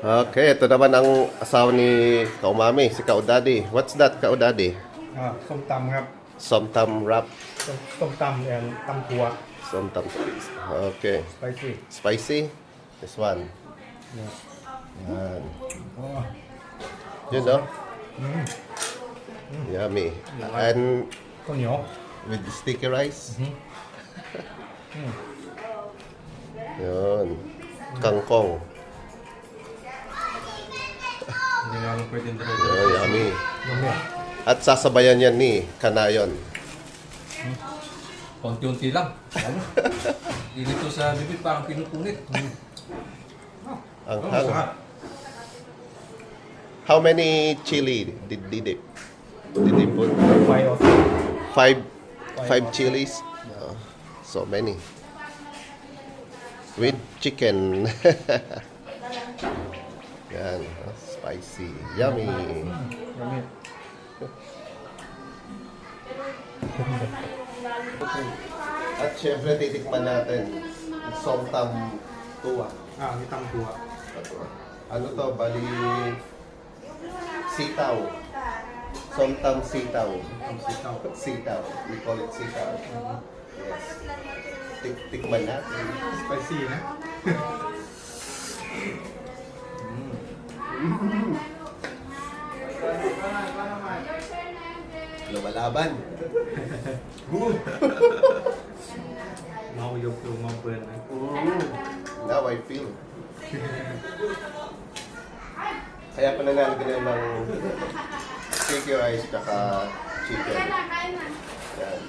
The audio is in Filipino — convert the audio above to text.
Okay, ito naman ang asawa ni Kaumami, si Kaudadi. What's that, Kaudadi? ส้มตำครับ Somtam wrap. ส้มตำตำถั่ว Somtam. Okay. spicy Spicy. This one. yeah. Yan. โอ้ Yun, no? อืม Yummy. And ข้าวเหนียว with sticky rice. อืม Yun. Kangkong. hindi nga lang pwede dito Yun, yummy. yummy At sasabayan yan ni Kanayon. Konti-unti lang. Ano? Dito sa bibig parang pinupunit. Ang oh, hang. sarap. How many chili did they put? ไฟออก Five chilies. So many. With chicken. Yan. Spicy. Yummy. yummy At syempre titikman natin somtam tuwa. นี่ตำถั่ว Ano to? Bali sitaw. Somtam sitaw. ตำซีเต้า Sitaw. We call it sitaw. Yes. Tikman natin. spicy นะ Lumalaban. เมายกตัวเมาเปินนะ Now I feel. Kaya pa nangalagyan ng sticky rice tsaka chicken. Yan.